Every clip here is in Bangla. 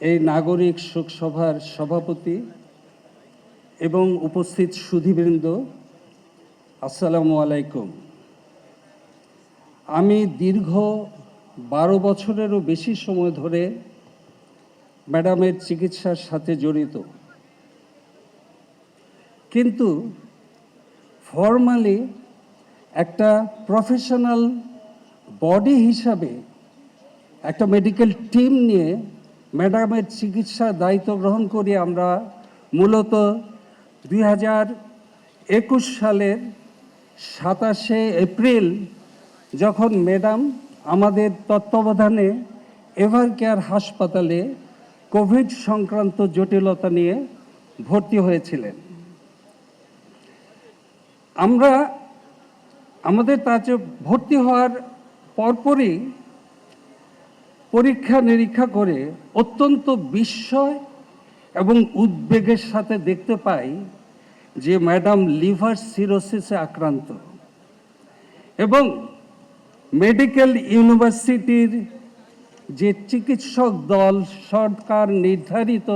এই নাগরিক শোকসভার সভাপতি এবং উপস্থিত সুধীবৃন্দ, আসসালামু আলাইকুম। আমি দীর্ঘ 12 বছরেরও বেশি সময় ধরে ম্যাডামের চিকিৎসার সাথে জড়িত, কিন্তু ফর্মালি একটা প্রফেশনাল বডি হিসাবে একটা মেডিকেল টিম নিয়ে ম্যাডামের চিকিৎসার দায়িত্ব গ্রহণ করি আমরা মূলত 2021 সালের 27শে এপ্রিল, যখন ম্যাডাম আমাদের তত্ত্বাবধানে এভারকেয়ার হাসপাতালে কোভিড সংক্রান্ত জটিলতা নিয়ে ভর্তি হয়েছিলেন। আমরা আমাদের তাতে ভর্তি হওয়ার পরপরই পরীক্ষা নিরীক্ষা করে অত্যন্ত বিস্ময় এবং উদ্বেগের সাথে দেখতে পাই যে ম্যাডাম লিভার সিরোসিসে আক্রান্ত, এবং মেডিকেল ইউনিভার্সিটির যে চিকিৎসক দল, সরকার নির্ধারিত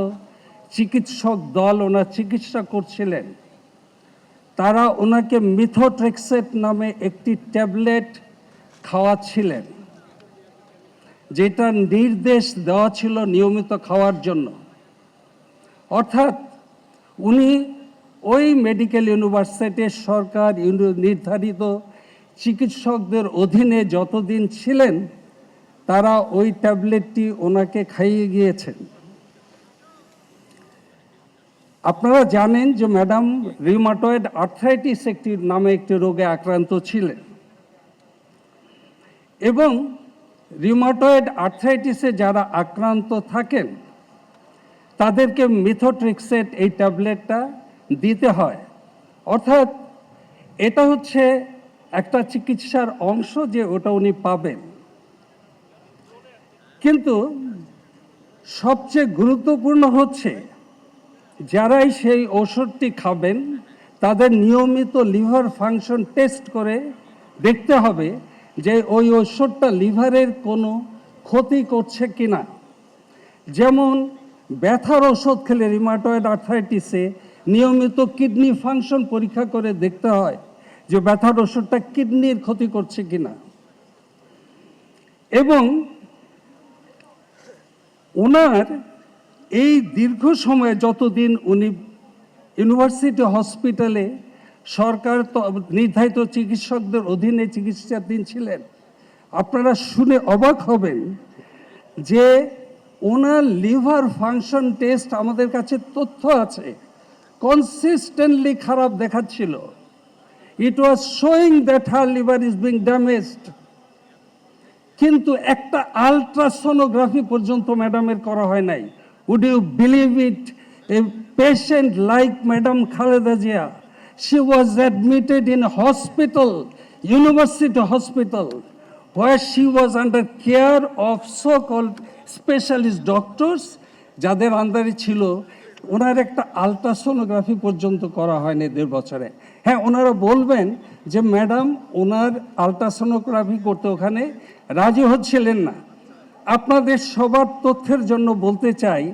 চিকিৎসক দল ওনার চিকিৎসা করছিলেন, তারা ওনাকে মিথোট্রেক্সেট নামে একটি ট্যাবলেট খাওয়াচ্ছিলেন, যেটা নির্দেশ দেওয়া ছিল নিয়মিত খাওয়ার জন্য। অর্থাৎ উনি ওই মেডিকেল ইউনিভার্সিটির সরকার নির্ধারিত চিকিৎসকদের অধীনে যতদিন ছিলেন, তারা ওই ট্যাবলেটটি ওনাকে খাইয়ে গিয়েছেন। আপনারা জানেন যে ম্যাডাম রিউমাটয়েড আর্থ্রাইটিস নামে একটি রোগে আক্রান্ত ছিলেন, এবং রিউমাটয়েড আর্থ্রাইটিসে যারা আক্রান্ত থাকেন তাদেরকে মিথোট্রেক্সেট এই ট্যাবলেটটা দিতে হয়। অর্থাৎ এটা হচ্ছে একটা চিকিৎসার অংশ যে ওটা উনি পাবেন। কিন্তু সবচেয়ে গুরুত্বপূর্ণ হচ্ছে যারাই সেই ওষুধটি খাবেন তাদের নিয়মিত লিভার ফাংশন টেস্ট করে দেখতে হবে যে ওই ওষুধটা লিভারের কোনো ক্ষতি করছে কিনা। যেমন ব্যথার ওষুধ খেলে রিউমাটয়েড আর্থ্রাইটিসে নিয়মিত কিডনি ফাংশন পরীক্ষা করে দেখতে হয় যে ব্যথার ওষুধটা কিডনির ক্ষতি করছে কিনা। এবং ওনার এই দীর্ঘ সময়ে যতদিন উনি ইউনিভার্সিটি হসপিটালে সরকার নির্ধারিত চিকিৎসকদের অধীনে চিকিৎসাধীন ছিলেন, আপনারা শুনে অবাক হবেন যে ওনার লিভার ফাংশন টেস্ট আমাদের কাছে তথ্য আছে, কনসিস্টেন্টলি খারাপ দেখাচ্ছিল। It was showing that her liver is being damaged. কিন্তু একটা আলট্রাসোনোগ্রাফি পর্যন্ত ম্যাডামের করা হয় নাই। Would you believe it? A patient like madam Khaleda Zia, she was admitted in a hospital, university hospital, where she was under care of so-called specialist doctors, যাদের আন্ডারে ছিল। ওনার একটা আলট্রাসোনোগ্রাফি পর্যন্ত করা হয়নি 1.5 বছরে। হ্যাঁ, ওনারা বলবেন যে ম্যাডাম ওনার আলট্রাসোনোগ্রাফি করতে ওখানে রাজি হচ্ছিলেন না। আপনাদের সবার তথ্যের জন্য বলতে চাই,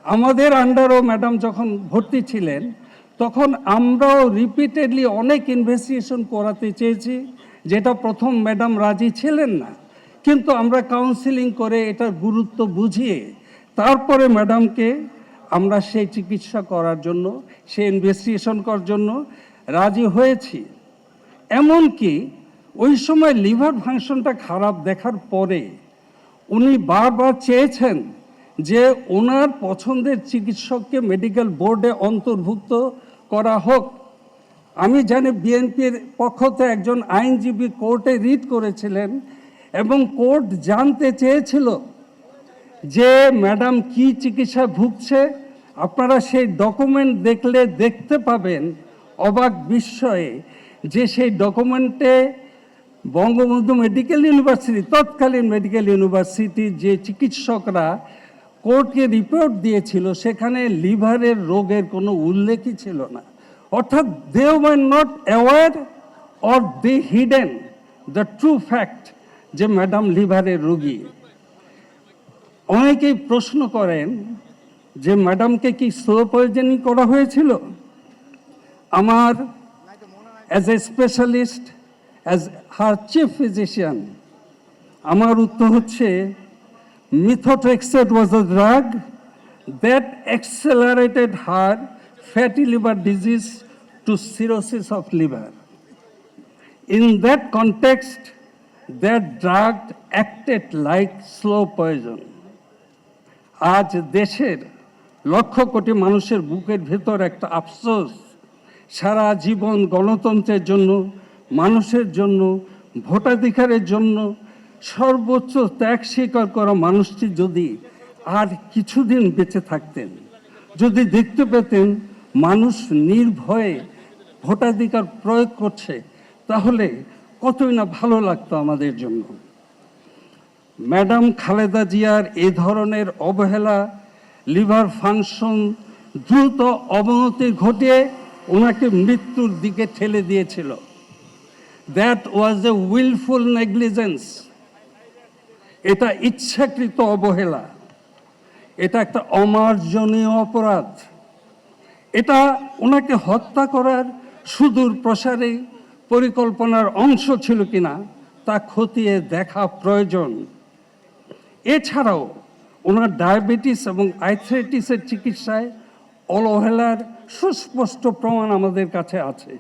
আমাদের আন্ডারও ম্যাডাম যখন ভর্তি ছিলেন তখন আমরাও রিপিটেডলি অনেক ইনভেস্টিগেশন করাতে চেয়েছি, যেটা প্রথম ম্যাডাম রাজি ছিলেন না। কিন্তু আমরা কাউন্সিলিং করে এটার গুরুত্ব বুঝিয়ে তারপরে ম্যাডামকে আমরা সেই চিকিৎসা করার জন্য, সেই ইনভেস্টিগেশন করার জন্য রাজি হয়েছি। এমনকি ওই সময় লিভার ফাংশনটা খারাপ দেখার পরে উনি বারবার চেয়েছেন যে ওনার পছন্দের চিকিৎসককে মেডিকেল বোর্ডে অন্তর্ভুক্ত করা হোক। আমি জানি বিএনপির পক্ষ থেকে একজন আইনজীবী কোর্টে রিট করেছিলেন, এবং কোর্ট জানতে চেয়েছিল যে ম্যাডাম কি চিকিৎসা ভুগছে। আপনারা সেই ডকুমেন্ট দেখলে দেখতে পাবেন অবাক বিস্ময়ে যে সেই ডকুমেন্টে বঙ্গবন্ধু মেডিকেল ইউনিভার্সিটি, তৎকালীন মেডিকেল ইউনিভার্সিটির যে চিকিৎসকরা কোর্টকে রিপোর্ট দিয়েছিল, সেখানে লিভারের রোগের কোনো উল্লেখই ছিল না। অর্থাৎ they were not aware or they hidden the true fact যে ম্যাডাম লিভারের রোগী। অনেকেই প্রশ্ন করেন যে ম্যাডামকে কি স্লো পয়জনিং করা হয়েছিল? আমার as a specialist, as her chief physician, আমার উত্তর হচ্ছে methotrexate was a drug that accelerated her fatty liver disease to cirrhosis of liver. In that context, that drug acted like slow poison. আজ দেশের লক্ষ কোটি মানুষের বুকের ভেতর একটা আফসোস, সারা জীবন গণতন্ত্রের জন্য, মানুষের জন্য, ভোটাধিকারের জন্য সর্বোচ্চ ত্যাগ স্বীকার করা মানুষটি যদি আর কিছুদিন বেঁচে থাকতেন, যদি দেখতে পেতেন মানুষ নির্ভয়ে ভোটাধিকার প্রয়োগ করছে, তাহলে কতই না ভালো লাগতো আমাদের জন্য। ম্যাডাম খালেদা জিয়ার এ ধরনের অবহেলা লিভার ফাংশন দ্রুত অবনতি ঘটিয়ে ওনাকে মৃত্যুর দিকে ঠেলে দিয়েছিল। That was A wilful negligence. এটা ইচ্ছাকৃত অবহেলা, এটা একটা অমার্জনীয় অপরাধ। এটা ওনাকে হত্যা করার সুদূর প্রসারী পরিকল্পনার অংশ ছিল কিনা তা খতিয়ে দেখা প্রয়োজন। এছাড়াও ওনার ডায়াবেটিস এবং আর্থ্রাইটিসের চিকিৎসায় অবহেলার সুস্পষ্ট প্রমাণ আমাদের কাছে আছে।